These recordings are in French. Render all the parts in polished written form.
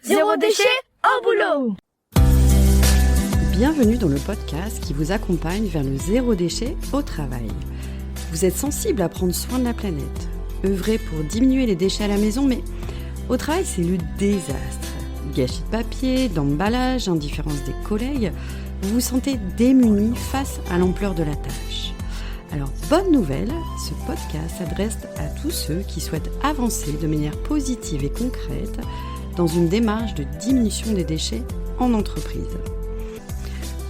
Zéro déchet au boulot. Bienvenue dans le podcast qui vous accompagne vers le zéro déchet au travail. Vous êtes sensible à prendre soin de la planète, œuvrer pour diminuer les déchets à la maison, mais au travail c'est le désastre. Gâchis de papier, d'emballage, indifférence des collègues, vous vous sentez démuni face à l'ampleur de la tâche. Alors bonne nouvelle, ce podcast s'adresse à tous ceux qui souhaitent avancer de manière positive et concrète dans une démarche de diminution des déchets en entreprise.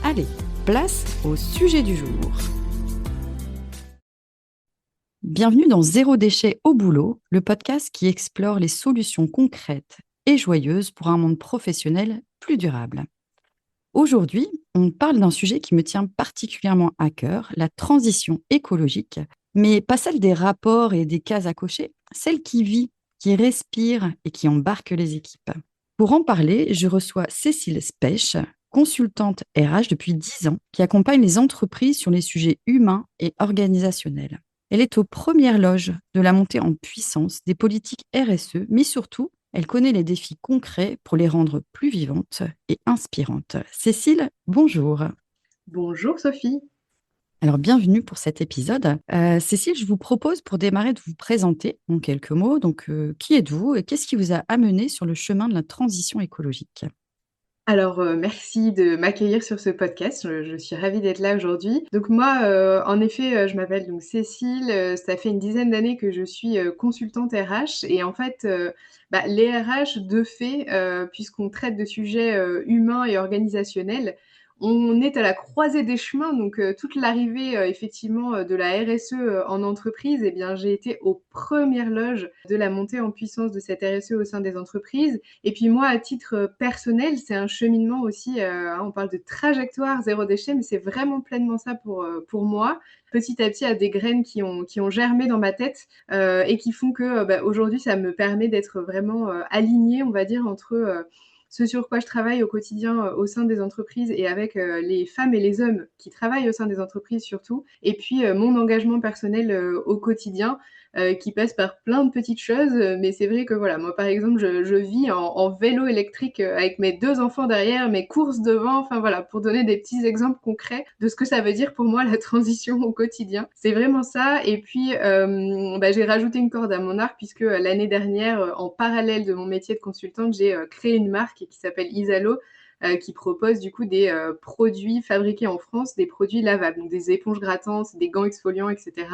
Allez, place au sujet du jour. Bienvenue dans Zéro déchet au boulot, le podcast qui explore les solutions concrètes et joyeuses pour un monde professionnel plus durable. Aujourd'hui, on parle d'un sujet qui me tient particulièrement à cœur, la transition écologique, mais pas celle des rapports et des cases à cocher, celle qui vit, qui respire et qui embarque les équipes. Pour en parler, je reçois Cécile Spech, consultante RH depuis 10 ans, qui accompagne les entreprises sur les sujets humains et organisationnels. Elle est aux premières loges de la montée en puissance des politiques RSE, mais surtout, elle connaît les défis concrets pour les rendre plus vivantes et inspirantes. Cécile, bonjour. Bonjour Sophie. Alors, bienvenue pour cet épisode. Cécile, je vous propose pour démarrer de vous présenter en quelques mots. Donc, qui êtes-vous et qu'est-ce qui vous a amené sur le chemin de la transition écologique ? Alors, merci de m'accueillir sur ce podcast. Je suis ravie d'être là aujourd'hui. Donc moi, en effet, je m'appelle donc Cécile. Ça fait une dizaine d'années que je suis consultante RH. Et en fait, les RH, de fait, puisqu'on traite de sujets humains et organisationnels, on est à la croisée des chemins. Donc, toute l'arrivée, effectivement, de la RSE en entreprise, eh bien, j'ai été aux premières loges de la montée en puissance de cette RSE au sein des entreprises. Et puis moi, à titre personnel, c'est un cheminement aussi, on parle de trajectoire zéro déchet, mais c'est vraiment pleinement ça pour moi. Petit à petit, il y a des graines qui ont germé dans ma tête et qui font que aujourd'hui, ça me permet d'être vraiment alignée, on va dire, entre ce sur quoi je travaille au quotidien au sein des entreprises et avec les femmes et les hommes qui travaillent au sein des entreprises surtout, et puis mon engagement personnel au quotidien qui passe par plein de petites choses, mais c'est vrai que voilà, moi par exemple, je vis en vélo électrique avec mes 2 enfants derrière, mes courses devant, enfin voilà, pour donner des petits exemples concrets de ce que ça veut dire pour moi la transition au quotidien. C'est vraiment ça. Et puis j'ai rajouté une corde à mon arc puisque l'année dernière, en parallèle de mon métier de consultante, j'ai créé une marque qui s'appelle Isalo, qui propose du coup des produits fabriqués en France, des produits lavables, donc des éponges grattantes, des gants exfoliants, etc.,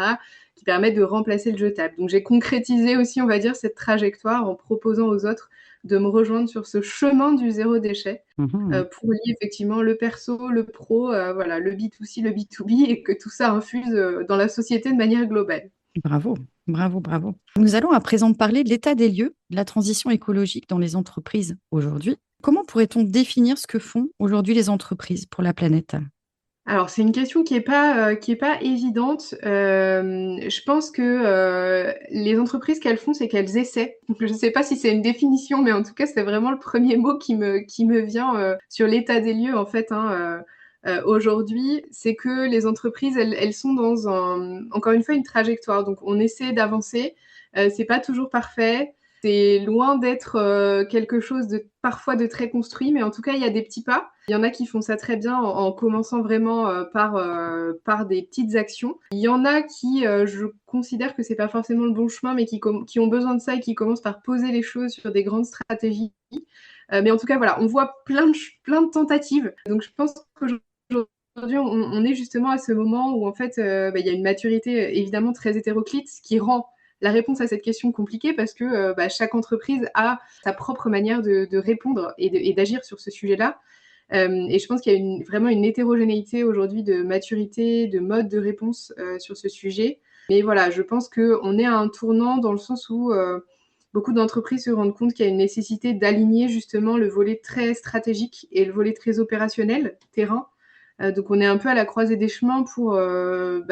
qui permettent de remplacer le jetable. Donc j'ai concrétisé aussi, on va dire, cette trajectoire en proposant aux autres de me rejoindre sur ce chemin du zéro déchet pour lier effectivement le perso, le pro, le B2C, le B2B, et que tout ça infuse dans la société de manière globale. Bravo, bravo, bravo. Nous allons à présent parler de l'état des lieux de la transition écologique dans les entreprises aujourd'hui. Comment pourrait-on définir ce que font aujourd'hui les entreprises pour la planète ? Alors, c'est une question qui est pas évidente. Je pense que les entreprises qu'elles font, c'est qu'elles essaient. Donc, je ne sais pas si c'est une définition, mais en tout cas, c'est vraiment le premier mot qui me vient sur l'état des lieux, en fait, aujourd'hui. C'est que les entreprises, elles sont dans encore une fois, une trajectoire. Donc, on essaie d'avancer. C'est pas toujours parfait. C'est loin d'être quelque chose de parfois de très construit, mais en tout cas, il y a des petits pas. Il y en a qui font ça très bien en commençant vraiment par des petites actions. Il y en a qui, je considère que c'est pas forcément le bon chemin, mais qui ont besoin de ça et qui commencent par poser les choses sur des grandes stratégies. Mais en tout cas, voilà, on voit plein de tentatives. Donc, je pense qu'aujourd'hui, on est justement à ce moment où, en fait, il y a une maturité évidemment très hétéroclite, ce qui rend la réponse à cette question compliquée parce que chaque entreprise a sa propre manière de répondre et d'agir sur ce sujet-là. Et je pense qu'il y a vraiment une hétérogénéité aujourd'hui de maturité, de mode de réponse sur ce sujet. Mais voilà, je pense qu'on est à un tournant dans le sens où beaucoup d'entreprises se rendent compte qu'il y a une nécessité d'aligner justement le volet très stratégique et le volet très opérationnel, terrain. Donc on est un peu à la croisée des chemins pour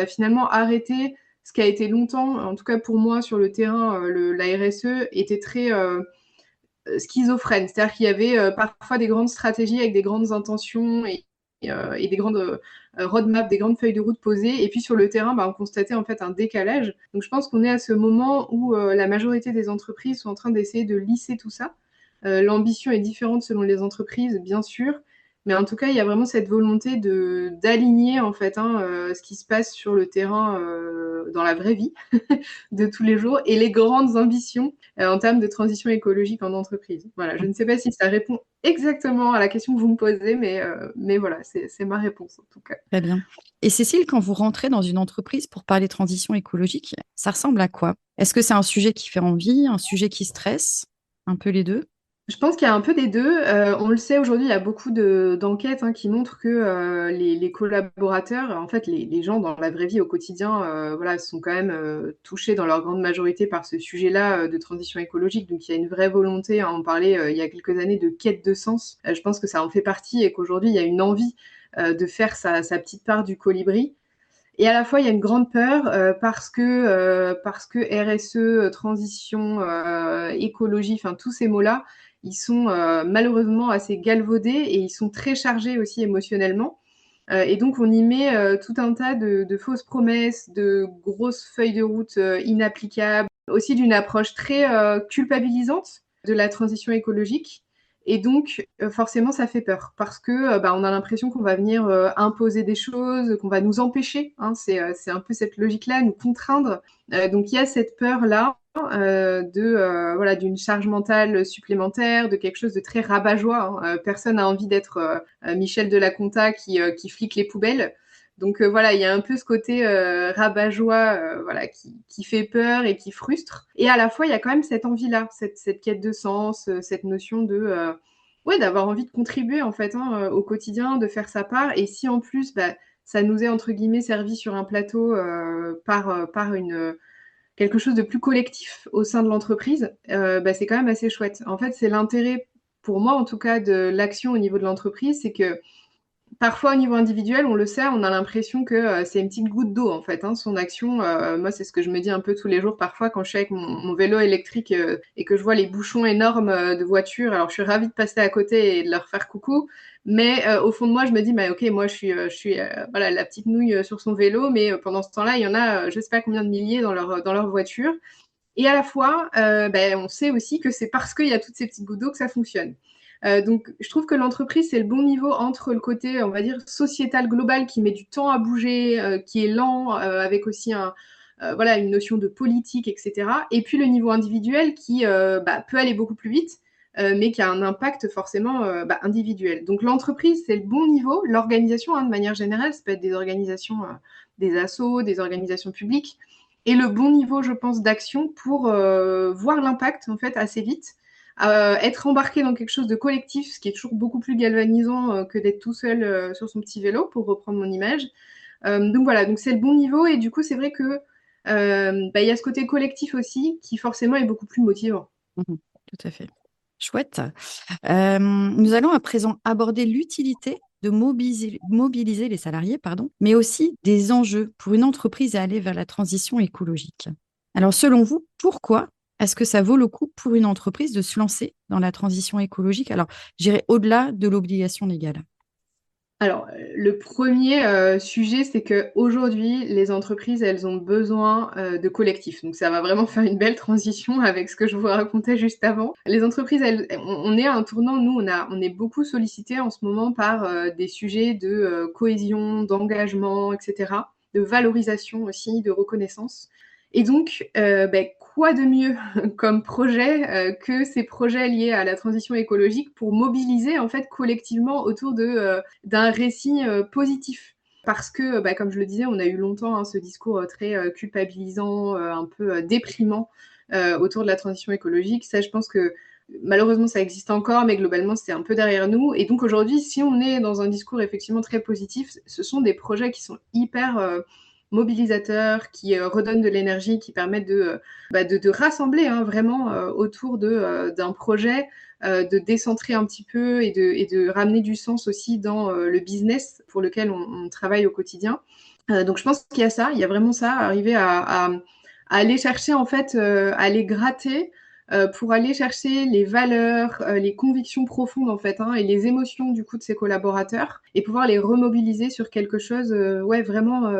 finalement arrêter ce qui a été longtemps, en tout cas pour moi sur le terrain, la RSE était très schizophrène. C'est-à-dire qu'il y avait parfois des grandes stratégies avec des grandes intentions et des grandes roadmaps, des grandes feuilles de route posées. Et puis sur le terrain, on constatait en fait un décalage. Donc je pense qu'on est à ce moment où la majorité des entreprises sont en train d'essayer de lisser tout ça. L'ambition est différente selon les entreprises, bien sûr, mais en tout cas, il y a vraiment cette volonté d'aligner en fait ce qui se passe sur le terrain dans la vraie vie de tous les jours et les grandes ambitions en termes de transition écologique en entreprise. Voilà, je ne sais pas si ça répond exactement à la question que vous me posez, mais voilà, c'est ma réponse en tout cas. Très bien. Et Cécile, quand vous rentrez dans une entreprise pour parler transition écologique, ça ressemble à quoi? Est-ce que c'est un sujet qui fait envie, un sujet qui stresse? Un peu les deux? Je pense qu'il y a un peu des deux. On le sait aujourd'hui, il y a beaucoup d'enquêtes qui montrent que les collaborateurs, en fait, les gens dans la vraie vie au quotidien, voilà, sont quand même touchés dans leur grande majorité par ce sujet-là de transition écologique. Donc il y a une vraie volonté, on parlait il y a quelques années de quête de sens. Je pense que ça en fait partie et qu'aujourd'hui, il y a une envie de faire sa petite part du colibri. Et à la fois, il y a une grande peur parce que RSE, transition, écologie, enfin tous ces mots-là, ils sont malheureusement assez galvaudés et ils sont très chargés aussi émotionnellement. Et donc, on y met tout un tas de fausses promesses, de grosses feuilles de route inapplicables, aussi d'une approche très culpabilisante de la transition écologique. Et donc, forcément, ça fait peur parce que on a l'impression qu'on va venir imposer des choses, qu'on va nous empêcher. C'est un peu cette logique-là, nous contraindre. Donc, il y a cette peur-là voilà, d'une charge mentale supplémentaire, de quelque chose de très rabat-joie. Personne n'a envie d'être Michel de la Conta qui flique les poubelles. Donc voilà, il y a un peu ce côté rabat-joie voilà, qui fait peur et qui frustre. Et à la fois, il y a quand même cette envie-là, cette quête de sens, cette notion de ouais, d'avoir envie de contribuer en fait au quotidien, de faire sa part. Et si en plus, ça nous est entre guillemets servi sur un plateau par quelque chose de plus collectif au sein de l'entreprise, c'est quand même assez chouette. En fait, c'est l'intérêt, pour moi en tout cas, de l'action au niveau de l'entreprise, c'est que parfois, au niveau individuel, on le sait, on a l'impression que c'est une petite goutte d'eau, en fait, son action. Moi, c'est ce que je me dis un peu tous les jours, parfois, quand je suis avec mon vélo électrique et que je vois les bouchons énormes de voitures. Alors, je suis ravie de passer à côté et de leur faire coucou. Mais au fond de moi, je me dis, ok, moi, je suis voilà, la petite nouille sur son vélo, mais pendant ce temps-là, il y en a, je sais pas combien de milliers dans leur voiture. Et à la fois, on sait aussi que c'est parce qu'il y a toutes ces petites gouttes d'eau que ça fonctionne. Donc, je trouve que l'entreprise, c'est le bon niveau entre le côté, on va dire, sociétal global qui met du temps à bouger, qui est lent, avec aussi voilà, une notion de politique, etc. Et puis le niveau individuel qui peut aller beaucoup plus vite, mais qui a un impact forcément individuel. Donc l'entreprise, c'est le bon niveau. L'organisation, de manière générale, ça peut être des organisations, des assos, des organisations publiques, et le bon niveau, je pense, d'action pour voir l'impact en fait assez vite, être embarqué dans quelque chose de collectif, ce qui est toujours beaucoup plus galvanisant que d'être tout seul sur son petit vélo, pour reprendre mon image. Donc voilà, donc c'est le bon niveau et du coup c'est vrai que il y a ce côté collectif aussi qui forcément est beaucoup plus motivant. Tout à fait. Chouette. Nous allons à présent aborder l'utilité de mobiliser les salariés, pardon, mais aussi des enjeux pour une entreprise à aller vers la transition écologique. Alors, selon vous, pourquoi est-ce que ça vaut le coup pour une entreprise de se lancer dans la transition écologique? Alors, j'irai au-delà de l'obligation légale. Alors, le premier sujet, c'est qu'aujourd'hui, les entreprises, elles ont besoin de collectifs. Donc, ça va vraiment faire une belle transition avec ce que je vous racontais juste avant. Les entreprises, on est à un tournant. Nous, on est beaucoup sollicités en ce moment par des sujets de cohésion, d'engagement, etc., de valorisation aussi, de reconnaissance. Et donc, quoi de mieux comme projet que ces projets liés à la transition écologique pour mobiliser en fait collectivement autour d'un récit positif. Parce que, comme je le disais, on a eu longtemps ce discours très culpabilisant, un peu déprimant autour de la transition écologique. Ça, je pense que malheureusement, ça existe encore, mais globalement, c'est un peu derrière nous. Et donc aujourd'hui, si on est dans un discours effectivement très positif, ce sont des projets qui sont hyper mobilisateurs, qui redonnent de l'énergie, qui permettent de rassembler vraiment autour d'un projet, de décentrer un petit peu et de ramener du sens aussi dans le business pour lequel on travaille au quotidien. Donc je pense qu'il y a ça, il y a vraiment ça, arriver à aller chercher en fait, à aller gratter pour aller chercher les valeurs, les convictions profondes en fait, et les émotions du coup de ses collaborateurs et pouvoir les remobiliser sur quelque chose, ouais vraiment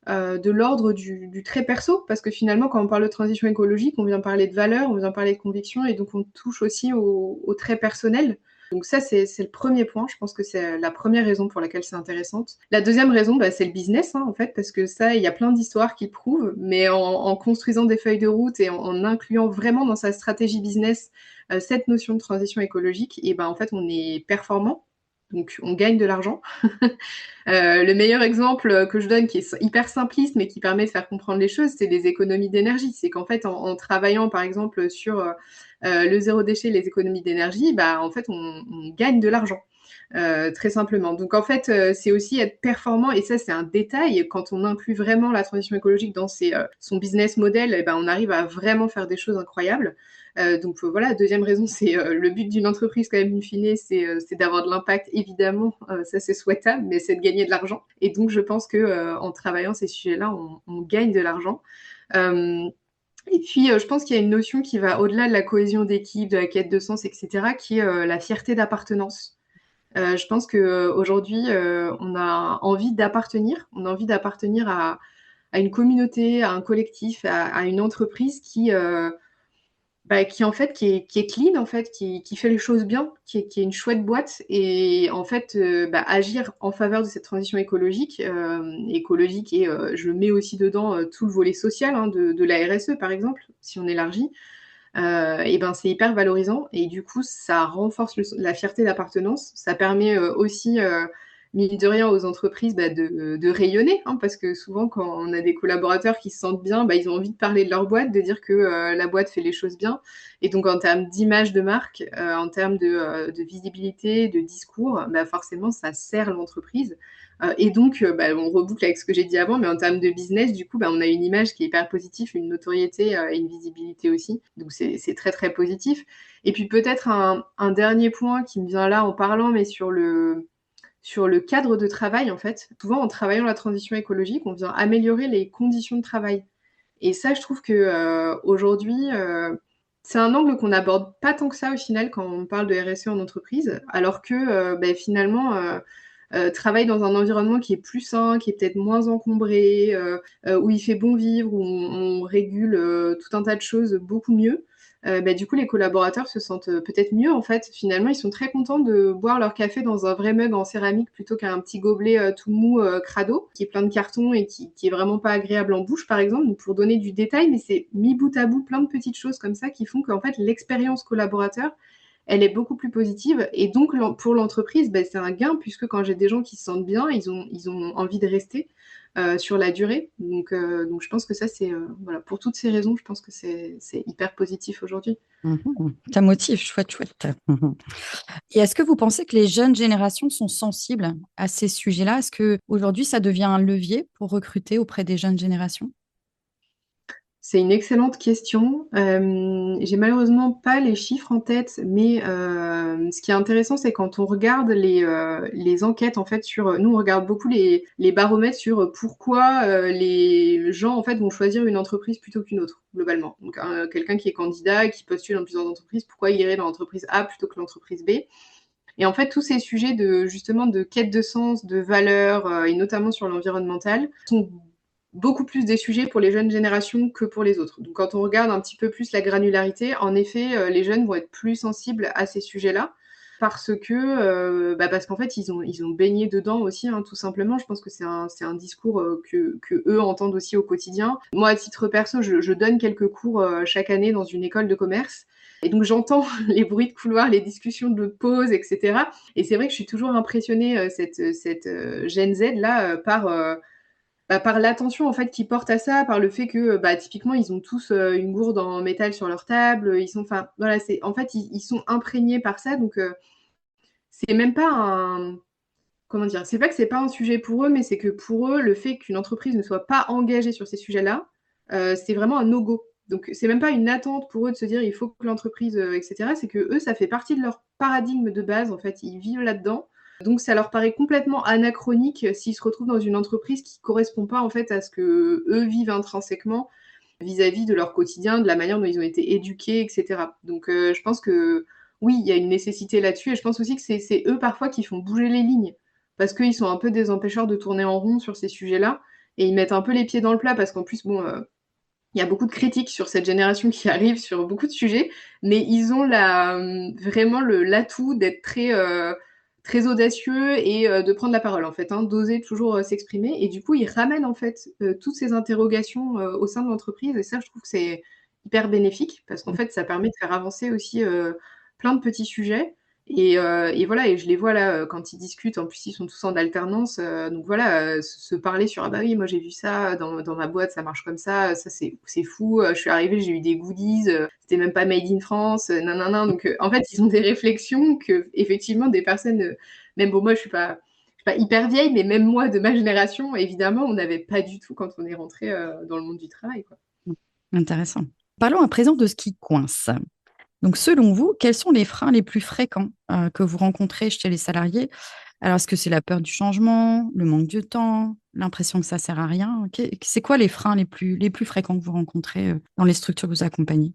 de l'ordre du très perso, parce que finalement, quand on parle de transition écologique, on vient parler de valeurs, on vient parler de convictions, et donc on touche aussi au très personnel. Donc ça, c'est le premier point. Je pense que c'est la première raison pour laquelle c'est intéressante. La deuxième raison, c'est le business, en fait, parce que ça, il y a plein d'histoires qui le prouvent, mais en construisant des feuilles de route et en incluant vraiment dans sa stratégie business cette notion de transition écologique, et en fait, on est performant, donc on gagne de l'argent. Le meilleur exemple que je donne, qui est hyper simpliste, mais qui permet de faire comprendre les choses, c'est les économies d'énergie. C'est qu'en fait, en travaillant, par exemple, sur le zéro déchet, les économies d'énergie, en fait, on gagne de l'argent. Très simplement. Donc en fait, c'est aussi être performant, et ça c'est un détail. Quand on inclut vraiment la transition écologique dans son business model, on arrive à vraiment faire des choses incroyables. Donc voilà, deuxième raison, c'est le but d'une entreprise quand même in fine, c'est d'avoir de l'impact, évidemment, ça c'est souhaitable, mais c'est de gagner de l'argent. Et donc je pense que en travaillant ces sujets-là, on gagne de l'argent. Et puis, je pense qu'il y a une notion qui va au-delà de la cohésion d'équipe, de la quête de sens, etc., qui est la fierté d'appartenance. Je pense qu'aujourd'hui, on a envie d'appartenir. On a envie d'appartenir à une communauté, à un collectif, à une entreprise qui en fait qui est clean, en fait, qui fait les choses bien, qui est une chouette boîte. Et en fait, agir en faveur de cette transition écologique, et je mets aussi dedans tout le volet social, hein, de la RSE, par exemple, si on élargit. C'est hyper valorisant, et du coup ça renforce la fierté d'appartenance. Ça permet aussi, mine de rien, aux entreprises de rayonner, hein, parce que souvent quand on a des collaborateurs qui se sentent bien, ils ont envie de parler de leur boîte, de dire que la boîte fait les choses bien. Et donc en termes d'image de marque, en termes de visibilité, de discours, forcément ça sert l'entreprise. Et donc, on reboucle avec ce que j'ai dit avant, mais en termes de business, du coup, on a une image qui est hyper positive, une notoriété et une visibilité aussi. Donc, c'est très, très positif. Et puis, peut-être un dernier point qui me vient là en parlant, mais sur le cadre de travail, en fait. Souvent, en travaillant la transition écologique, on vient améliorer les conditions de travail. Et ça, je trouve que aujourd'hui, c'est un angle qu'on n'aborde pas tant que ça au final quand on parle de RSE en entreprise, alors que finalement, travailler dans un environnement qui est plus sain, qui est peut-être moins encombré, où il fait bon vivre, où on régule tout un tas de choses beaucoup mieux. Du coup, les collaborateurs se sentent peut-être mieux, en fait. Finalement, ils sont très contents de boire leur café dans un vrai mug en céramique plutôt qu'un petit gobelet tout mou, crado, qui est plein de carton et qui est vraiment pas agréable en bouche, par exemple. Donc, pour donner du détail, mais c'est mis bout à bout plein de petites choses comme ça qui font qu'en fait, l'expérience collaborateur, elle est beaucoup plus positive. Et donc, pour l'entreprise, c'est un gain, puisque quand j'ai des gens qui se sentent bien, ils ont envie de rester sur la durée. Donc, je pense que ça, voilà, pour toutes ces raisons, je pense que c'est hyper positif aujourd'hui. Ça motive, chouette, chouette. Et est-ce que vous pensez que les jeunes générations sont sensibles à ces sujets-là? Est-ce qu'aujourd'hui, ça devient un levier pour recruter auprès des jeunes générations? C'est une excellente question. J'ai malheureusement pas les chiffres en tête, mais ce qui est intéressant, c'est quand on regarde les enquêtes, en fait, nous, on regarde beaucoup les baromètres sur pourquoi les gens, en fait, vont choisir une entreprise plutôt qu'une autre, globalement. Donc, quelqu'un qui est candidat, qui postule dans plusieurs entreprises, pourquoi il irait dans l'entreprise A plutôt que l'entreprise B? Et en fait, tous ces sujets justement, de quête de sens, de valeur, et notamment sur l'environnemental, sont beaucoup plus des sujets pour les jeunes générations que pour les autres. Donc quand on regarde un petit peu plus la granularité, en effet, les jeunes vont être plus sensibles à ces sujets-là, parce qu'en fait, ils ont baigné dedans aussi, hein, tout simplement. Je pense que c'est un discours que eux entendent aussi au quotidien. Moi, à titre perso, je donne quelques cours chaque année dans une école de commerce. Et donc j'entends les bruits de couloir, les discussions de pause, etc. Et c'est vrai que je suis toujours impressionnée, cette Gen Z là, par l'attention en fait qu'ils portent à ça, par le fait que typiquement ils ont tous une gourde en métal sur leur table, enfin voilà, en fait ils sont imprégnés par ça, donc c'est même pas comment dire, c'est pas que c'est pas un sujet pour eux, mais c'est que pour eux le fait qu'une entreprise ne soit pas engagée sur ces sujets-là, c'est vraiment un no-go. Donc c'est même pas une attente pour eux de se dire il faut que l'entreprise, etc. C'est que eux ça fait partie de leur paradigme de base, en fait ils vivent là-dedans. Donc ça leur paraît complètement anachronique s'ils se retrouvent dans une entreprise qui ne correspond pas en fait à ce que eux vivent intrinsèquement vis-à-vis de leur quotidien, de la manière dont ils ont été éduqués, etc. Donc je pense que oui, il y a une nécessité là-dessus, et je pense aussi que c'est eux parfois qui font bouger les lignes, parce qu'ils sont un peu des empêcheurs de tourner en rond sur ces sujets-là. et ils mettent un peu les pieds dans le plat parce qu'en plus, bon, il y a beaucoup de critiques sur cette génération qui arrive sur beaucoup de sujets, mais ils ont vraiment l'atout d'être très audacieux et de prendre la parole en fait, hein, d'oser toujours s'exprimer. Et du coup, ils ramènent en fait toutes ces interrogations au sein de l'entreprise. Et ça, je trouve que c'est hyper bénéfique parce qu'en fait, ça permet de faire avancer aussi plein de petits sujets. Et voilà, et je les vois là quand ils discutent. En plus, ils sont tous en alternance, donc voilà, se parler sur ah bah oui, moi j'ai vu ça dans ma boîte, ça marche comme ça c'est fou. Je suis arrivée, j'ai eu des goodies, c'était même pas made in France, nanana. Donc en fait, ils ont des réflexions que effectivement des personnes, même bon moi je suis pas hyper vieille, mais même moi de ma génération, évidemment, on n'avait pas du tout quand on est rentré dans le monde du travail, quoi. Intéressant. Parlons à présent de ce qui coince. Donc, selon vous, quels sont les freins les plus fréquents que vous rencontrez chez les salariés? Alors, est-ce que c'est la peur du changement, le manque de temps, l'impression que ça sert à rien? C'est quoi les freins les plus fréquents que vous rencontrez dans les structures que vous accompagnez?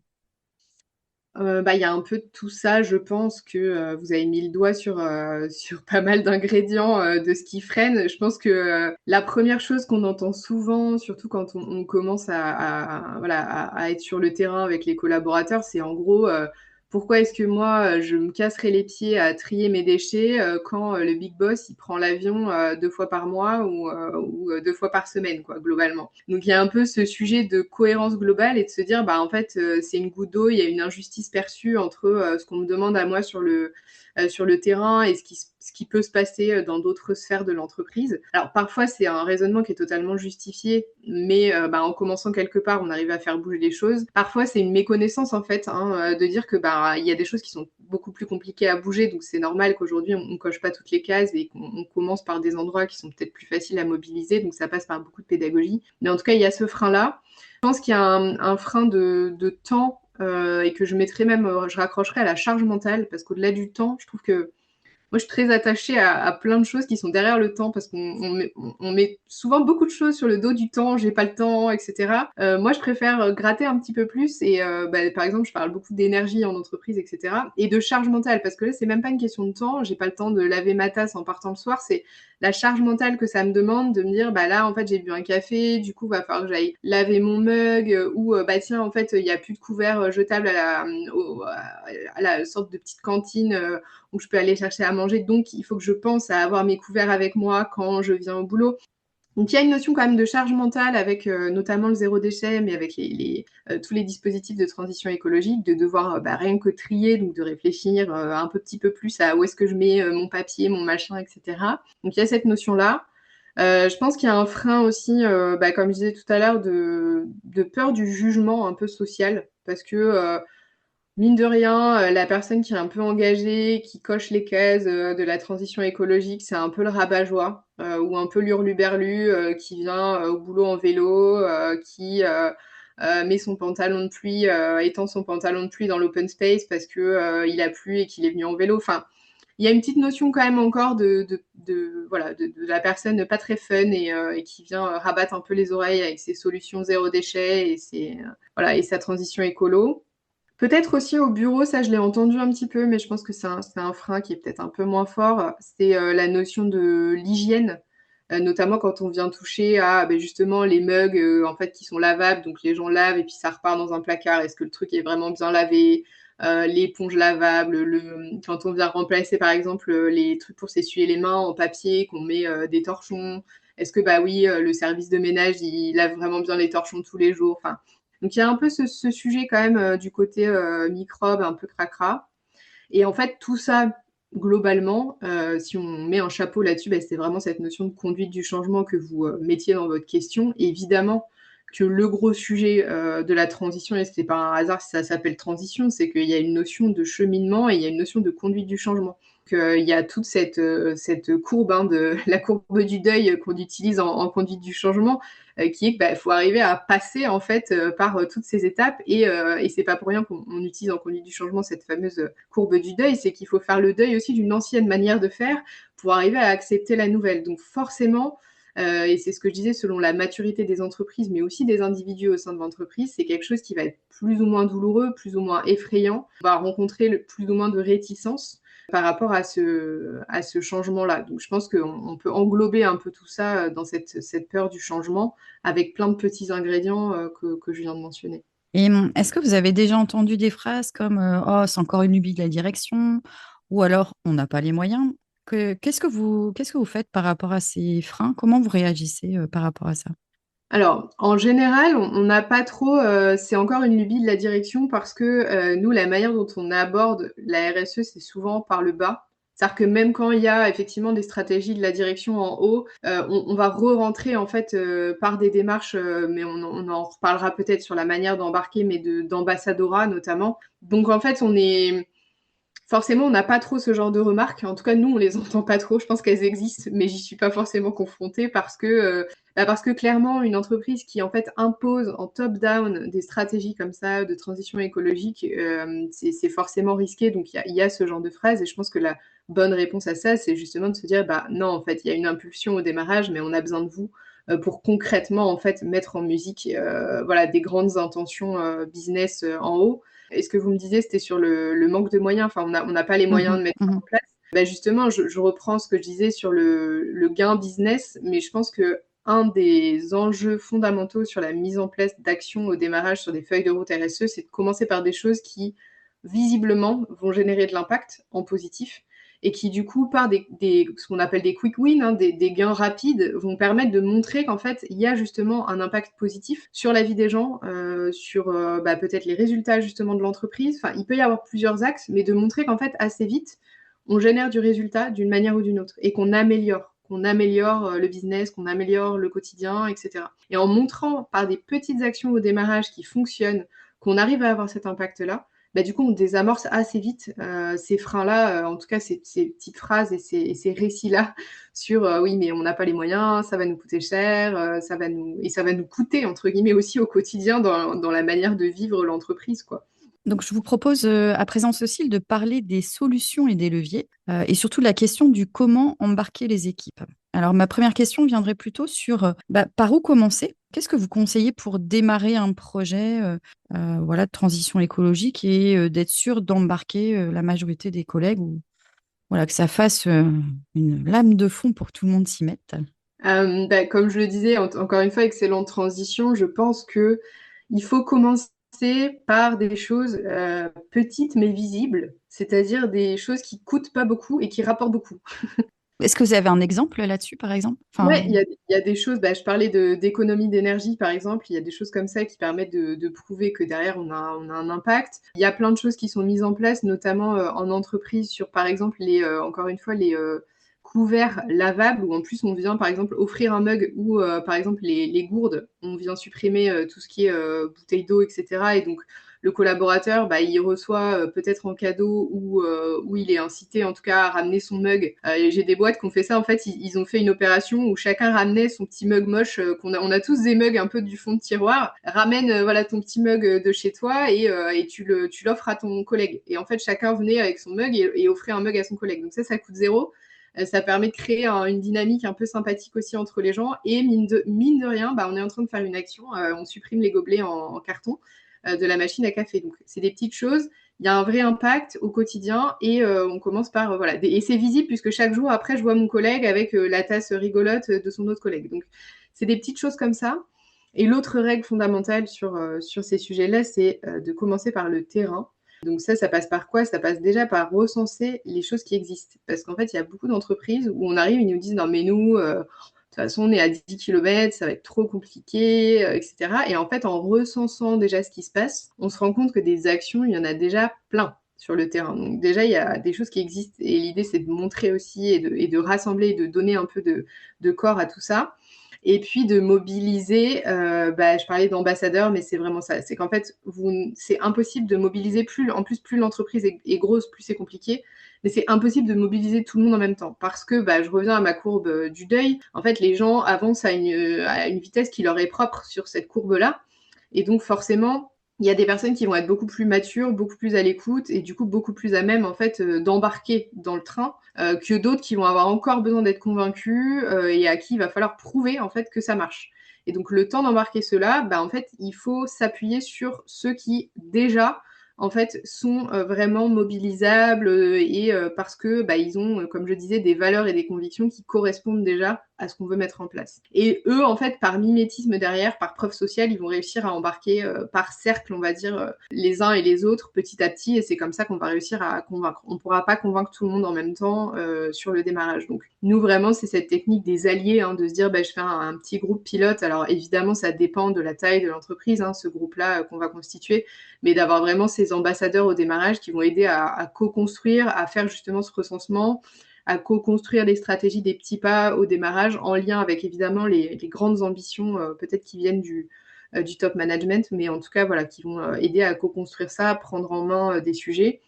Bah, il y a un peu de tout ça. Je pense que, vous avez mis le doigt sur pas mal d'ingrédients, de ce qui freine. Je pense que, la première chose qu'on entend souvent, surtout quand on commence voilà, à être sur le terrain avec les collaborateurs, c'est en gros, pourquoi est-ce que moi, je me casserais les pieds à trier mes déchets, quand, le big boss, il prend l'avion, 2 fois par mois ou 2 fois par semaine, quoi, globalement. Donc il y a un peu ce sujet de cohérence globale et de se dire, bah, en fait, c'est une goutte d'eau, il y a une injustice perçue entre, ce qu'on me demande à moi sur le terrain et ce qui peut se passer dans d'autres sphères de l'entreprise. Alors parfois, c'est un raisonnement qui est totalement justifié, mais bah, en commençant quelque part, on arrive à faire bouger les choses. Parfois, c'est une méconnaissance en fait, hein, de dire que bah il y a des choses qui sont beaucoup plus compliquées à bouger, donc c'est normal qu'aujourd'hui on coche pas toutes les cases et qu'on commence par des endroits qui sont peut-être plus faciles à mobiliser, donc ça passe par beaucoup de pédagogie. Mais en tout cas, il y a ce frein-là. Je pense qu'il y a un frein de temps et que je mettrais même, je raccrocherais à la charge mentale parce qu'au-delà du temps, je trouve que moi, je suis très attachée à plein de choses qui sont derrière le temps parce qu'on met souvent beaucoup de choses sur le dos du temps, j'ai pas le temps, etc. Moi, je préfère gratter un petit peu plus et bah, par exemple, je parle beaucoup d'énergie en entreprise, etc. Et de charge mentale parce que là, c'est même pas une question de temps. J'ai pas le temps de laver ma tasse en partant le soir. C'est la charge mentale que ça me demande de me dire, bah là, en fait, j'ai bu un café, du coup, va falloir que j'aille laver mon mug ou bah tiens, en fait, il y a plus de couverts jetables à la sorte de petite cantine où je peux aller chercher à manger. Donc, il faut que je pense à avoir mes couverts avec moi quand je viens au boulot. Donc, il y a une notion quand même de charge mentale avec notamment le zéro déchet, mais avec tous les dispositifs de transition écologique, de devoir bah, rien que trier, donc de réfléchir un petit peu plus à où est-ce que je mets mon papier, mon machin, etc. Donc, il y a cette notion-là. Je pense qu'il y a un frein aussi, bah, comme je disais tout à l'heure, de peur du jugement un peu social, parce que mine de rien, la personne qui est un peu engagée, qui coche les cases, de la transition écologique, c'est un peu le rabat-joie, ou un peu l'hurluberlu, qui vient, au boulot en vélo, qui, met son pantalon de pluie, étend son pantalon de pluie dans l'open space parce que, il a plu et qu'il est venu en vélo. Enfin, il y a une petite notion quand même encore voilà, de la personne pas très fun et qui vient, rabattre un peu les oreilles avec ses solutions zéro déchet et voilà et sa transition écolo. Peut-être aussi au bureau, ça je l'ai entendu un petit peu, mais je pense que c'est un frein qui est peut-être un peu moins fort. C'est la notion de l'hygiène, notamment quand on vient toucher à ben, justement les mugs en fait qui sont lavables, donc les gens lavent et puis ça repart dans un placard. Est-ce que le truc est vraiment bien lavé? L'éponge lavable, quand on vient remplacer par exemple les trucs pour s'essuyer les mains en papier, qu'on met des torchons. Est-ce que bah oui, le service de ménage il lave vraiment bien les torchons tous les jours? Enfin, donc il y a un peu ce sujet quand même du côté microbe, un peu cracra. Et en fait, tout ça, globalement, si on met un chapeau là-dessus, bah, c'est vraiment cette notion de conduite du changement que vous mettiez dans votre question. Et évidemment que le gros sujet de la transition, et c'est pas un hasard si ça s'appelle transition, c'est qu'il y a une notion de cheminement et il y a une notion de conduite du changement. Il y a toute cette courbe, hein, de la courbe du deuil qu'on utilise en conduite du changement, qui est qu'il bah, faut arriver à passer en fait par toutes ces étapes et c'est pas pour rien qu'on utilise en conduite du changement cette fameuse courbe du deuil, c'est qu'il faut faire le deuil aussi d'une ancienne manière de faire pour arriver à accepter la nouvelle. Donc forcément, et c'est ce que je disais, selon la maturité des entreprises, mais aussi des individus au sein de l'entreprise, c'est quelque chose qui va être plus ou moins douloureux, plus ou moins effrayant. On va rencontrer plus ou moins de réticence. par rapport à ce changement-là. Donc je pense qu'on peut englober un peu tout ça dans cette peur du changement avec plein de petits ingrédients que je viens de mentionner. Et est-ce que vous avez déjà entendu des phrases comme Oh, c'est encore une lubie de la direction ou alors on n'a pas les moyens? Qu'est-ce que vous faites par rapport à ces freins? Comment vous réagissez par rapport à ça? Alors, en général, on n'a pas trop, c'est encore une lubie de la direction parce que nous, la manière dont on aborde la RSE, c'est souvent par le bas. C'est-à-dire que même quand il y a effectivement des stratégies de la direction en haut, on va re-rentrer en fait par des démarches, mais on en reparlera peut-être sur la manière d'embarquer, mais d'ambassadorat notamment. Donc en fait, forcément, on n'a pas trop ce genre de remarques. En tout cas, nous, on les entend pas trop. Je pense qu'elles existent, mais j'y suis pas forcément confrontée parce que clairement, une entreprise qui en fait impose en top-down des stratégies comme ça de transition écologique, c'est forcément risqué. Donc il y a ce genre de phrase, et je pense que la bonne réponse à ça, c'est justement de se dire, bah non, en fait, il y a une impulsion au démarrage, mais on a besoin de vous pour concrètement en fait mettre en musique, voilà, des grandes intentions business en haut. Et ce que vous me disiez, c'était sur le manque de moyens. Enfin, on n'a pas les moyens Mhm, de mettre ça mhm. en place. Bah justement, je reprends ce que je disais sur le gain business, mais je pense que un des enjeux fondamentaux sur la mise en place d'actions au démarrage sur des feuilles de route RSE, c'est de commencer par des choses qui, visiblement, vont générer de l'impact en positif et qui, du coup, par ce qu'on appelle des quick wins, hein, des gains rapides, vont permettre de montrer qu'en fait, il y a justement un impact positif sur la vie des gens, sur peut-être les résultats justement de l'entreprise. Enfin, il peut y avoir plusieurs axes, mais de montrer qu'en fait, assez vite, on génère du résultat d'une manière ou d'une autre et qu'on améliore le business, qu'on améliore le quotidien, etc. Et en montrant par des petites actions au démarrage qui fonctionnent, qu'on arrive à avoir cet impact-là, bah, du coup, on désamorce assez vite ces freins-là, en tout cas ces petites phrases et ces récits-là sur oui, mais on n'a pas les moyens, ça va nous coûter cher, ça va nous coûter, entre guillemets, aussi au quotidien dans la manière de vivre l'entreprise, quoi. Donc, je vous propose à présent, Cécile, de parler des solutions et des leviers, et surtout de la question du comment embarquer les équipes. Alors, ma première question viendrait plutôt sur par où commencer? Qu'est-ce que vous conseillez pour démarrer un projet voilà, de transition écologique et d'être sûr d'embarquer la majorité des collègues ou voilà, que ça fasse une lame de fond pour que tout le monde s'y mette? Comme je le disais, encore une fois, excellente transition. Je pense que il faut commencer par des choses petites mais visibles, c'est-à-dire des choses qui coûtent pas beaucoup et qui rapportent beaucoup. Est-ce que vous avez un exemple là-dessus, par exemple? Ouais, Enfin, il y a des choses, je parlais d'économie d'énergie par exemple, il y a des choses comme ça qui permettent de prouver que derrière on a un impact. Il y a plein de choses qui sont mises en place, notamment en entreprise, sur par exemple encore une fois, les couverts lavables, où en plus on vient par exemple offrir un mug, ou par exemple les gourdes, on vient supprimer tout ce qui est bouteilles d'eau, etc. Et donc le collaborateur, il reçoit peut-être en cadeau ou il est incité en tout cas à ramener son mug. J'ai des boîtes qui ont fait ça, en fait, ils ont fait une opération où chacun ramenait son petit mug moche, on a tous des mugs un peu du fond de tiroir. Ramène voilà ton petit mug de chez toi et tu l'offres à ton collègue. Et en fait, chacun venait avec son mug et offrait un mug à son collègue. Donc ça coûte zéro. Ça permet de créer une dynamique un peu sympathique aussi entre les gens. Et mine de rien, on est en train de faire une action. On supprime les gobelets en carton de la machine à café. Donc, c'est des petites choses. Il y a un vrai impact au quotidien et on commence par voilà. Et c'est visible puisque chaque jour, après, je vois mon collègue avec la tasse rigolote de son autre collègue. Donc, c'est des petites choses comme ça. Et l'autre règle fondamentale sur ces sujets-là, c'est de commencer par le terrain. Donc ça passe par quoi? Ça passe déjà par recenser les choses qui existent. Parce qu'en fait, il y a beaucoup d'entreprises où on arrive, ils nous disent non mais nous, de toute façon, on est à 10 km, ça va être trop compliqué, etc. Et en fait, en recensant déjà ce qui se passe, on se rend compte que des actions, il y en a déjà plein sur le terrain. Donc déjà, il y a des choses qui existent et l'idée, c'est de montrer aussi et de rassembler et de donner un peu de corps à tout ça. Et puis de mobiliser, je parlais d'ambassadeurs, mais c'est vraiment ça. C'est qu'en fait, c'est impossible de mobiliser en plus l'entreprise est grosse, plus c'est compliqué. Mais c'est impossible de mobiliser tout le monde en même temps. Parce que, je reviens à ma courbe du deuil. En fait, les gens avancent à une vitesse qui leur est propre sur cette courbe-là. Et donc, forcément, il y a des personnes qui vont être beaucoup plus matures, beaucoup plus à l'écoute et du coup beaucoup plus à même en fait d'embarquer dans le train que d'autres qui vont avoir encore besoin d'être convaincus et à qui il va falloir prouver en fait que ça marche. Et donc le temps d'embarquer cela, en fait, il faut s'appuyer sur ceux qui déjà en fait, sont vraiment mobilisables et parce que ils ont, comme je disais, des valeurs et des convictions qui correspondent déjà à ce qu'on veut mettre en place. Et eux, en fait, par mimétisme derrière, par preuve sociale, ils vont réussir à embarquer par cercle, on va dire, les uns et les autres petit à petit, et c'est comme ça qu'on va réussir à convaincre. On ne pourra pas convaincre tout le monde en même temps sur le démarrage. Donc nous, vraiment, c'est cette technique des alliés, de se dire, je fais un petit groupe pilote. Alors évidemment, ça dépend de la taille de l'entreprise, ce groupe-là qu'on va constituer, mais d'avoir vraiment ces ambassadeurs au démarrage qui vont aider à co-construire, à faire justement ce recensement, à co-construire les stratégies des petits pas au démarrage, en lien avec évidemment les grandes ambitions, peut-être qui viennent du top management, mais en tout cas, voilà, qui vont aider à co-construire ça, prendre en main des sujets.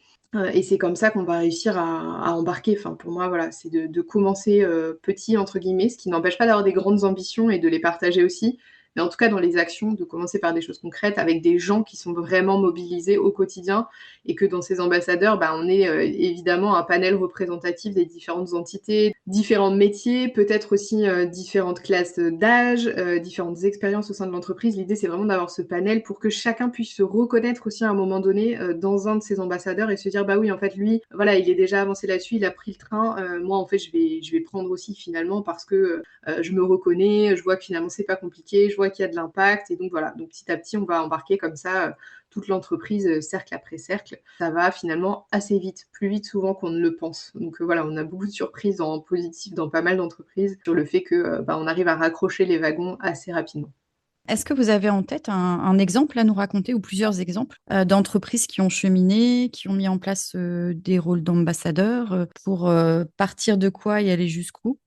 Et c'est comme ça qu'on va réussir à embarquer. Enfin, pour moi, voilà, c'est de commencer petit, entre guillemets, ce qui n'empêche pas d'avoir des grandes ambitions et de les partager aussi. Mais en tout cas, dans les actions, de commencer par des choses concrètes avec des gens qui sont vraiment mobilisés au quotidien, et que dans ces ambassadeurs, on est évidemment un panel représentatif des différentes entités, différents métiers, peut-être aussi différentes classes d'âge, différentes expériences au sein de l'entreprise. L'idée, c'est vraiment d'avoir ce panel pour que chacun puisse se reconnaître aussi à un moment donné dans un de ces ambassadeurs et se dire, oui, en fait, lui, voilà, il est déjà avancé là-dessus, il a pris le train. Moi, en fait, je vais prendre aussi finalement parce que je me reconnais, je vois que finalement, c'est pas compliqué, je vois qu'il y a de l'impact. Et donc, voilà. Donc, petit à petit, on va embarquer comme ça toute l'entreprise, cercle après cercle. Ça va finalement assez vite, plus vite souvent qu'on ne le pense. Donc voilà, on a beaucoup de surprises en positif dans pas mal d'entreprises sur le fait que on arrive à raccrocher les wagons assez rapidement. Est-ce que vous avez en tête un exemple à nous raconter ou plusieurs exemples d'entreprises qui ont cheminé, qui ont mis en place des rôles d'ambassadeurs pour partir de quoi et aller jusqu'où?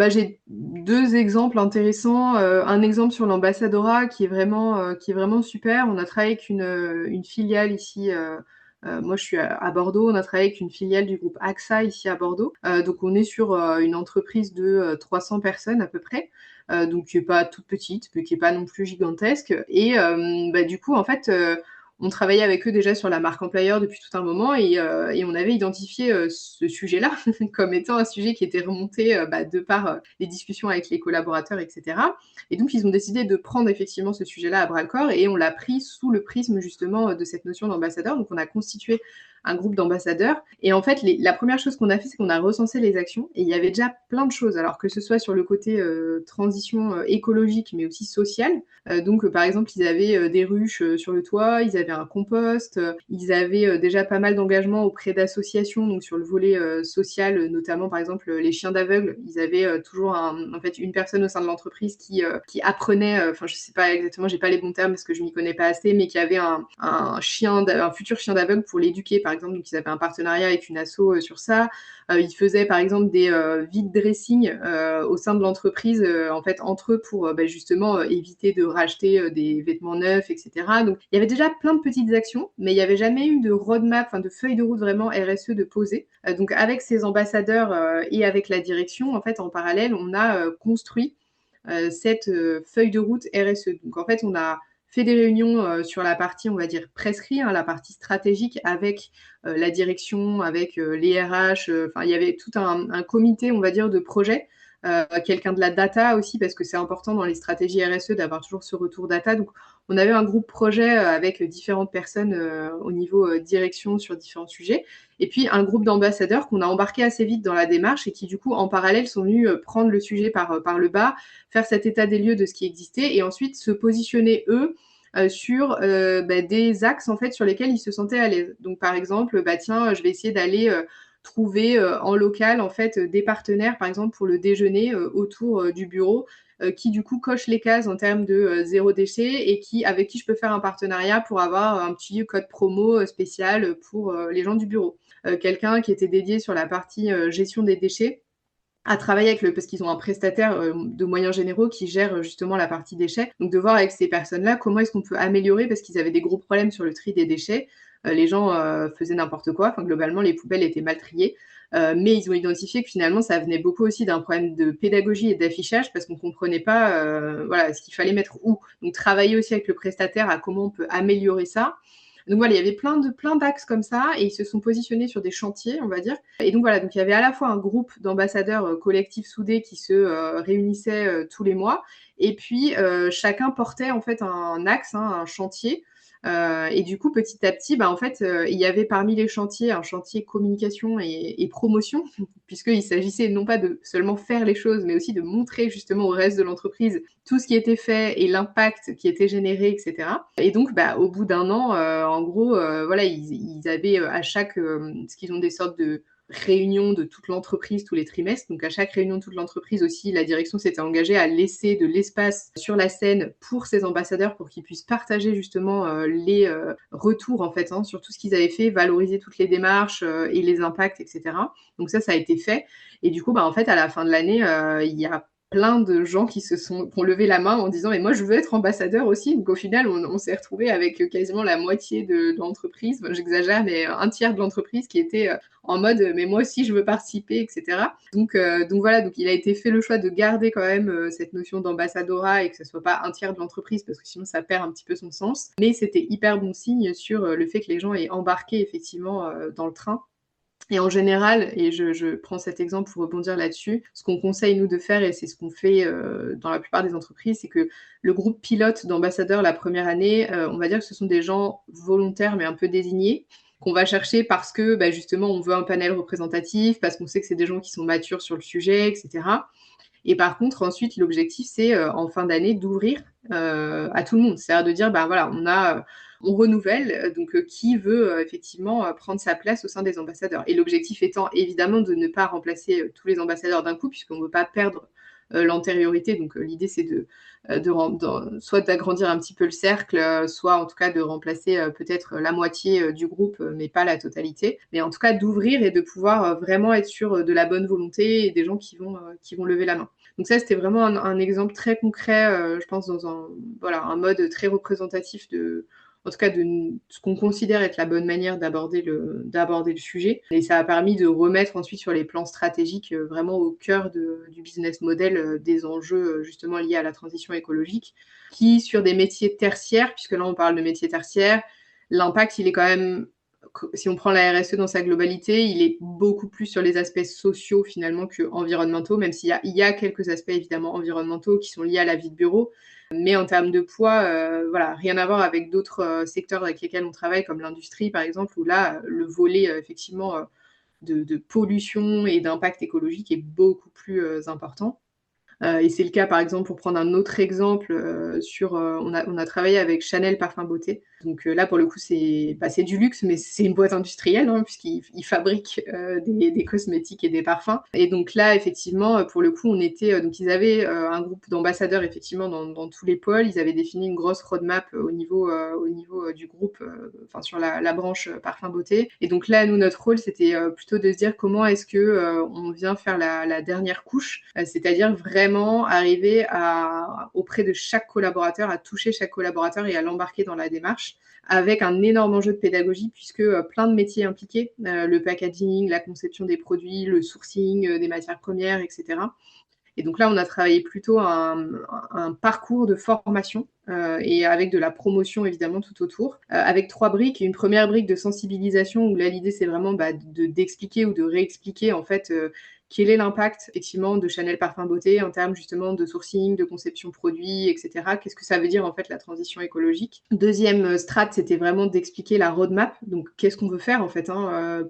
J'ai 2 exemples intéressants. Un exemple sur l'ambassadorat qui est vraiment super. On a travaillé avec une filiale ici, moi je suis à Bordeaux. On a travaillé avec une filiale du groupe AXA ici à Bordeaux. Donc on est sur une entreprise de 300 personnes à peu près, donc qui est pas toute petite, mais qui est pas non plus gigantesque. Et du coup, en fait, on travaillait avec eux déjà sur la marque employeur depuis tout un moment, et on avait identifié ce sujet-là comme étant un sujet qui était remonté de par les discussions avec les collaborateurs, etc. Et donc, ils ont décidé de prendre effectivement ce sujet-là à bras-le-corps, et on l'a pris sous le prisme justement de cette notion d'ambassadeur. Donc, on a constitué un groupe d'ambassadeurs. Et en fait, la première chose qu'on a fait, c'est qu'on a recensé les actions. Et il y avait déjà plein de choses, alors que ce soit sur le côté transition écologique, mais aussi sociale. Donc, par exemple, ils avaient des ruches sur le toit, ils avaient un compost, ils avaient déjà pas mal d'engagements auprès d'associations, donc sur le volet social, notamment, par exemple, les chiens d'aveugles. Ils avaient toujours en fait, une personne au sein de l'entreprise qui apprenait, je sais pas exactement, j'ai pas les bons termes parce que je m'y connais pas assez, mais qui avait un futur chien d'aveugle pour l'éduquer, par exemple. Donc, ils avaient un partenariat avec une asso sur ça. Ils faisaient, par exemple, des vide dressing au sein de l'entreprise, en fait, entre eux, pour justement éviter de racheter des vêtements neufs, etc. Donc, il y avait déjà plein de petites actions, mais il n'y avait jamais eu de roadmap, de feuille de route vraiment RSE de poser. Donc, avec ces ambassadeurs et avec la direction, en fait, en parallèle, on a construit cette feuille de route RSE. Donc, en fait, on a fait des réunions sur la partie, on va dire, prescrit, la partie stratégique avec la direction, avec les RH. Il y avait tout un comité, on va dire, de projet. Quelqu'un de la data aussi, parce que c'est important dans les stratégies RSE d'avoir toujours ce retour data. Donc, on avait un groupe projet avec différentes personnes au niveau direction sur différents sujets. Et puis, un groupe d'ambassadeurs qu'on a embarqué assez vite dans la démarche et qui, du coup, en parallèle, sont venus prendre le sujet par le bas, faire cet état des lieux de ce qui existait et ensuite se positionner, eux, sur des axes, en fait, sur lesquels ils se sentaient à l'aise. Donc, par exemple, tiens, je vais essayer d'aller trouver en local, en fait, des partenaires, par exemple, pour le déjeuner autour du bureau, qui du coup coche les cases en termes de zéro déchet et avec qui je peux faire un partenariat pour avoir un petit code promo spécial pour les gens du bureau. Quelqu'un qui était dédié sur la partie gestion des déchets à travailler parce qu'ils ont un prestataire de moyens généraux qui gère justement la partie déchets. Donc de voir avec ces personnes-là comment est-ce qu'on peut améliorer, parce qu'ils avaient des gros problèmes sur le tri des déchets. Les gens faisaient n'importe quoi. Globalement, les poubelles étaient mal triées. Mais ils ont identifié que finalement, ça venait beaucoup aussi d'un problème de pédagogie et d'affichage, parce qu'on ne comprenait pas ce qu'il fallait mettre où. Donc travailler aussi avec le prestataire à comment on peut améliorer ça. Donc voilà, il y avait plein d'axes comme ça, et ils se sont positionnés sur des chantiers, on va dire. Et donc voilà, donc il y avait à la fois un groupe d'ambassadeurs collectifs soudés qui se réunissaient tous les mois, et puis chacun portait en fait un axe, un chantier, Et du coup, petit à petit, en fait, il y avait parmi les chantiers un chantier communication et promotion, puisqu'il s'agissait non pas de seulement faire les choses, mais aussi de montrer justement au reste de l'entreprise tout ce qui était fait et l'impact qui était généré, etc. Et donc, au bout d'un an, en gros, voilà, ils avaient à chaque, parce qu'ils ont des sortes de réunions de toute l'entreprise tous les trimestres. Donc, à chaque réunion de toute l'entreprise aussi, la direction s'était engagée à laisser de l'espace sur la scène pour ces ambassadeurs, pour qu'ils puissent partager justement les retours en fait sur tout ce qu'ils avaient fait, valoriser toutes les démarches et les impacts, etc. Donc ça a été fait. Et du coup, en fait, à la fin de l'année, il y a plein de gens qui ont levé la main en disant mais moi je veux être ambassadeur aussi. Donc au final on s'est retrouvé avec quasiment la moitié de l'entreprise, j'exagère, mais un tiers de l'entreprise qui était en mode mais moi aussi je veux participer, etc. Donc voilà, donc il a été fait le choix de garder quand même cette notion d'ambassadorat et que ce soit pas un tiers de l'entreprise parce que sinon ça perd un petit peu son sens. Mais c'était hyper bon signe sur le fait que les gens aient embarqué effectivement dans le train. Et en général, et je prends cet exemple pour rebondir là-dessus, ce qu'on conseille nous de faire, et c'est ce qu'on fait dans la plupart des entreprises, c'est que le groupe pilote d'ambassadeurs la première année, on va dire que ce sont des gens volontaires mais un peu désignés, qu'on va chercher parce que justement on veut un panel représentatif, parce qu'on sait que c'est des gens qui sont matures sur le sujet, etc. Et par contre, ensuite, l'objectif, c'est en fin d'année d'ouvrir à tout le monde. C'est-à-dire de dire, voilà, on renouvelle, donc qui veut effectivement prendre sa place au sein des ambassadeurs. Et l'objectif étant évidemment de ne pas remplacer tous les ambassadeurs d'un coup, puisqu'on ne veut pas perdre l'antériorité. Donc l'idée, c'est soit d'agrandir un petit peu le cercle, soit en tout cas de remplacer peut-être la moitié du groupe, mais pas la totalité. Mais en tout cas, d'ouvrir et de pouvoir vraiment être sûr de la bonne volonté et des gens qui vont lever la main. Donc ça, c'était vraiment un exemple très concret, je pense, dans un mode très représentatif en tout cas de ce qu'on considère être la bonne manière d'aborder le sujet. Et ça a permis de remettre ensuite sur les plans stratégiques vraiment au cœur du business model des enjeux justement liés à la transition écologique, qui sur des métiers tertiaires, puisque là on parle de métiers tertiaires, l'impact il est quand même, si on prend la RSE dans sa globalité, il est beaucoup plus sur les aspects sociaux finalement que environnementaux, même s'il y a quelques aspects évidemment environnementaux qui sont liés à la vie de bureau. Mais en termes de poids, rien à voir avec d'autres secteurs avec lesquels on travaille, comme l'industrie par exemple, où là, le volet effectivement de pollution et d'impact écologique est beaucoup plus important. Et c'est le cas, par exemple, pour prendre un autre exemple, on a travaillé avec Chanel Parfum Beauté. Donc là, pour le coup, c'est du luxe, mais c'est une boîte industrielle, puisqu'ils fabriquent des cosmétiques et des parfums. Et donc là, effectivement, pour le coup, donc ils avaient un groupe d'ambassadeurs, effectivement, dans tous les pôles. Ils avaient défini une grosse roadmap au niveau du groupe, sur la branche Parfum Beauté. Et donc là, nous, notre rôle, c'était plutôt de se dire comment est-ce que on vient faire la dernière couche, c'est-à-dire vraiment arriver auprès de chaque collaborateur, à toucher chaque collaborateur et à l'embarquer dans la démarche, avec un énorme enjeu de pédagogie, puisque plein de métiers impliqués, le packaging, la conception des produits, le sourcing des matières premières, etc. Et donc là, on a travaillé plutôt un parcours de formation et avec de la promotion évidemment tout autour, avec 3 briques. Une première brique de sensibilisation où là, l'idée, c'est vraiment d'expliquer ou de réexpliquer en fait quel est l'impact effectivement de Chanel Parfum Beauté en termes justement de sourcing, de conception produit, etc. Qu'est-ce que ça veut dire en fait la transition écologique. Deuxième strate, c'était vraiment d'expliquer la roadmap. Donc qu'est-ce qu'on veut faire en fait,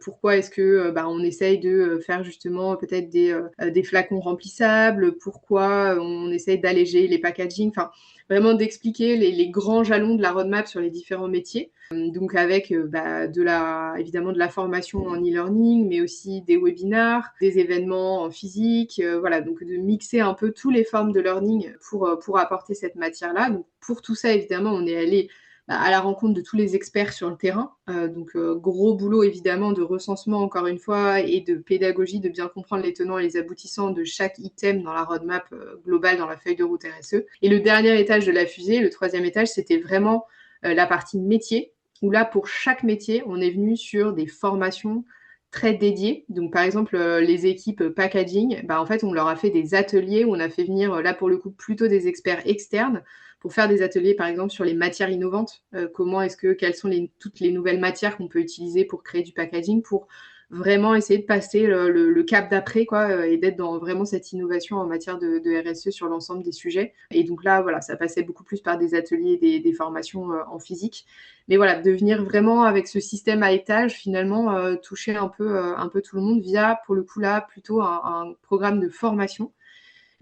pourquoi est-ce que on essaye de faire justement peut-être des flacons remplissables, pourquoi on essaye d'alléger les packaging, enfin vraiment d'expliquer les grands jalons de la roadmap sur les différents métiers. Donc avec évidemment de la formation en e-learning, mais aussi des webinars, des événements en physique, donc de mixer un peu toutes les formes de learning pour apporter cette matière-là. Donc pour tout ça, évidemment, on est allé à la rencontre de tous les experts sur le terrain. Gros boulot évidemment de recensement encore une fois et de pédagogie, de bien comprendre les tenants et les aboutissants de chaque item dans la roadmap globale, dans la feuille de route RSE. Et le dernier étage de la fusée, le 3e étage, c'était vraiment la partie métier, où là, pour chaque métier, on est venu sur des formations très dédiées. Donc, par exemple, les équipes packaging, en fait, on leur a fait des ateliers où on a fait venir, là, pour le coup, plutôt des experts externes pour faire des ateliers, par exemple, sur les matières innovantes. Quelles sont toutes les nouvelles matières qu'on peut utiliser pour créer du packaging, pour vraiment essayer de passer le cap d'après, quoi, et d'être dans vraiment cette innovation en matière de RSE sur l'ensemble des sujets. Et donc là, voilà, ça passait beaucoup plus par des ateliers, des formations en physique. Mais voilà, de venir vraiment avec ce système à étage, finalement, toucher un peu tout le monde via, pour le coup là, plutôt un programme de formation.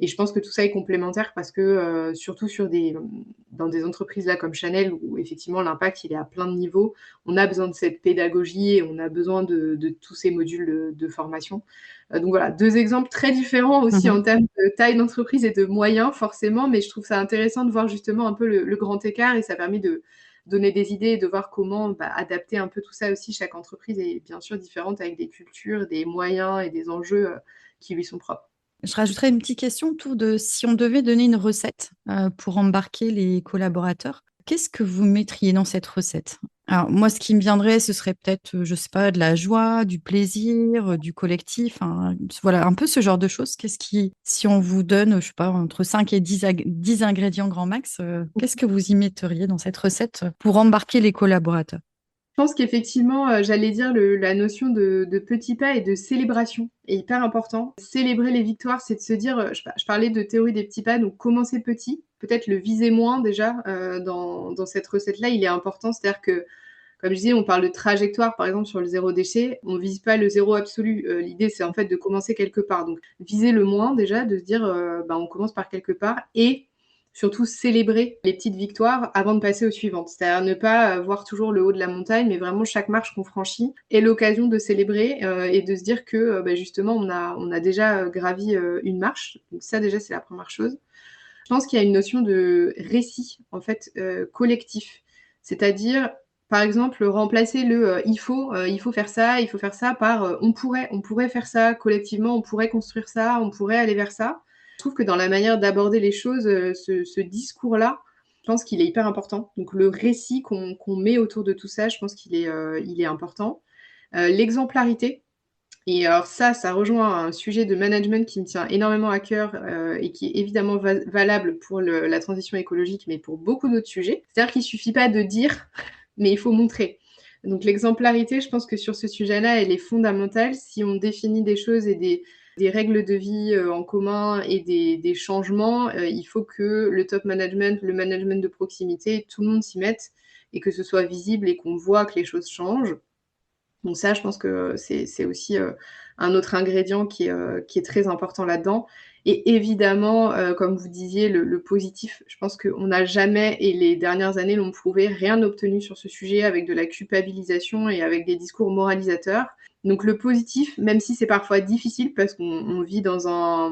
Et je pense que tout ça est complémentaire parce que, surtout dans des entreprises là comme Chanel, où effectivement l'impact il est à plein de niveaux, on a besoin de cette pédagogie et on a besoin de tous ces modules de formation. Donc voilà, 2 exemples très différents aussi en Mhm. termes de taille d'entreprise et de moyens forcément, mais je trouve ça intéressant de voir justement un peu le grand écart et ça permet de donner des idées et de voir comment, adapter un peu tout ça aussi. Chaque entreprise est bien sûr différente avec des cultures, des moyens et des enjeux, qui lui sont propres. Je rajouterais une petite question autour de si on devait donner une recette pour embarquer les collaborateurs, qu'est-ce que vous mettriez dans cette recette? Alors, moi, ce qui me viendrait, ce serait peut-être, je sais pas, de la joie, du plaisir, du collectif, hein, voilà, un peu ce genre de choses. Qu'est-ce qui, si on vous donne, je sais pas, entre 5 et 10 ingrédients grand max, qu'est-ce que vous y metteriez dans cette recette pour embarquer les collaborateurs? Je pense qu'effectivement, j'allais dire la notion de petits pas et de célébration est hyper important. Célébrer les victoires, c'est de se dire, je parlais de théorie des petits pas, donc commencer petit, peut-être le viser moins déjà, dans cette recette-là, il est important. C'est-à-dire que, comme je disais, on parle de trajectoire, par exemple, sur le zéro déchet, on vise pas le zéro absolu. L'idée, c'est en fait de commencer quelque part. Donc viser le moins déjà, de se dire, on commence par quelque part et surtout célébrer les petites victoires avant de passer aux suivantes. C'est-à-dire ne pas voir toujours le haut de la montagne, mais vraiment chaque marche qu'on franchit est l'occasion de célébrer et de se dire que justement on a déjà gravi une marche. Donc ça déjà c'est la première chose. Je pense qu'il y a une notion de récit en fait collectif, c'est-à-dire par exemple remplacer il faut faire ça par on pourrait faire ça collectivement, on pourrait construire ça, on pourrait aller vers ça. Je trouve que dans la manière d'aborder les choses, ce discours-là, je pense qu'il est hyper important. Donc le récit qu'on met autour de tout ça, je pense il est important. L'exemplarité, et alors ça rejoint un sujet de management qui me tient énormément à cœur et qui est évidemment valable pour la transition écologique, mais pour beaucoup d'autres sujets. C'est-à-dire qu'il ne suffit pas de dire, mais il faut montrer. Donc l'exemplarité, je pense que sur ce sujet-là, elle est fondamentale. Si on définit des choses et des règles de vie en commun et des changements, il faut que le top management, le management de proximité, tout le monde s'y mette et que ce soit visible et qu'on voit que les choses changent. Donc ça, je pense que c'est aussi un autre ingrédient qui est très important là-dedans. Et évidemment, comme vous disiez, le positif, je pense qu'on n'a jamais, et les dernières années l'ont prouvé, rien obtenu sur ce sujet avec de la culpabilisation et avec des discours moralisateurs. Donc le positif, même si c'est parfois difficile parce qu'on vit dans un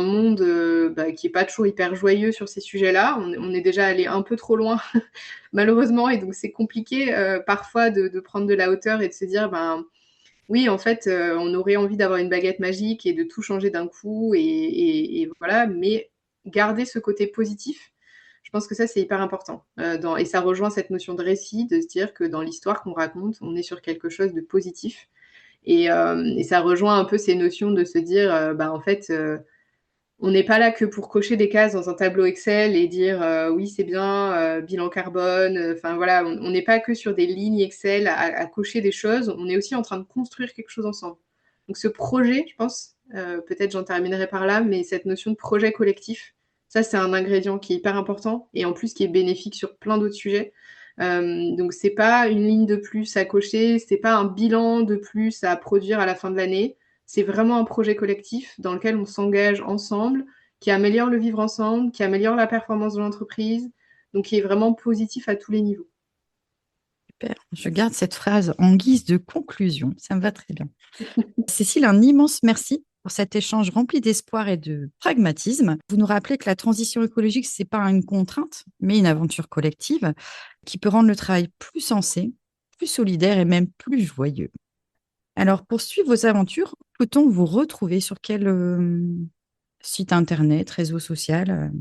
monde qui n'est pas toujours hyper joyeux sur ces sujets-là, on est déjà allé un peu trop loin malheureusement. Et donc, c'est compliqué parfois de prendre de la hauteur et de se dire, oui, en fait, on aurait envie d'avoir une baguette magique et de tout changer d'un coup. Et voilà, mais garder ce côté positif, je pense que ça, c'est hyper important. Et ça rejoint cette notion de récit, de se dire que dans l'histoire qu'on raconte, on est sur quelque chose de positif. Et ça rejoint un peu ces notions de se dire, en fait, on n'est pas là que pour cocher des cases dans un tableau Excel et dire oui, c'est bien, bilan carbone. Enfin voilà, on n'est pas que sur des lignes Excel à cocher des choses. On est aussi en train de construire quelque chose ensemble. Donc ce projet, je pense, peut-être j'en terminerai par là, mais cette notion de projet collectif, ça c'est un ingrédient qui est hyper important et en plus qui est bénéfique sur plein d'autres sujets. Donc c'est pas une ligne de plus à cocher, c'est pas un bilan de plus à produire à la fin de l'année. C'est vraiment un projet collectif dans lequel on s'engage ensemble, qui améliore le vivre ensemble, qui améliore la performance de l'entreprise, donc qui est vraiment positif à tous les niveaux. Super. Je garde cette phrase en guise de conclusion. Ça me va très bien. Cécile, un immense merci pour cet échange rempli d'espoir et de pragmatisme. Vous nous rappelez que la transition écologique, ce n'est pas une contrainte, mais une aventure collective qui peut rendre le travail plus sensé, plus solidaire et même plus joyeux. Alors, pour suivre vos aventures, peut-on vous retrouver sur quel site internet, réseau social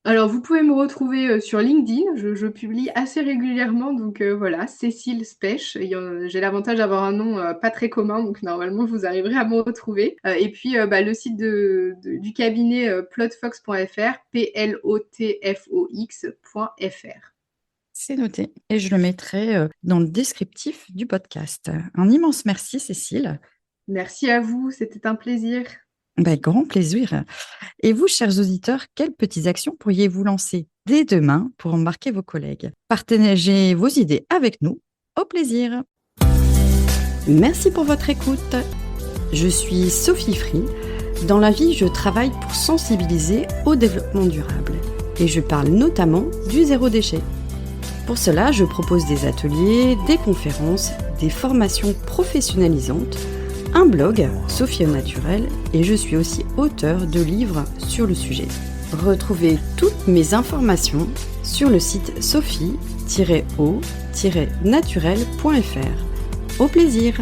Alors, vous pouvez me retrouver sur LinkedIn. Je publie assez régulièrement, donc voilà, Cécile Spech. J'ai l'avantage d'avoir un nom pas très commun, donc normalement vous arriverez à me retrouver. Et puis le site du cabinet plotfox.fr, plotfox.fr. C'est noté. Et je le mettrai dans le descriptif du podcast. Un immense merci, Cécile. Merci à vous, c'était un plaisir. Grand plaisir. Et vous, chers auditeurs, quelles petites actions pourriez-vous lancer dès demain pour embarquer vos collègues? Partagez vos idées avec nous. Au plaisir. Merci pour votre écoute. Je suis Sophie Free. Dans la vie, je travaille pour sensibiliser au développement durable. Et je parle notamment du zéro déchet. Pour cela, je propose des ateliers, des conférences, des formations professionnalisantes, un blog, Sophie au naturel, et je suis aussi auteure de livres sur le sujet. Retrouvez toutes mes informations sur le site sophie-o-naturel.fr. Au plaisir!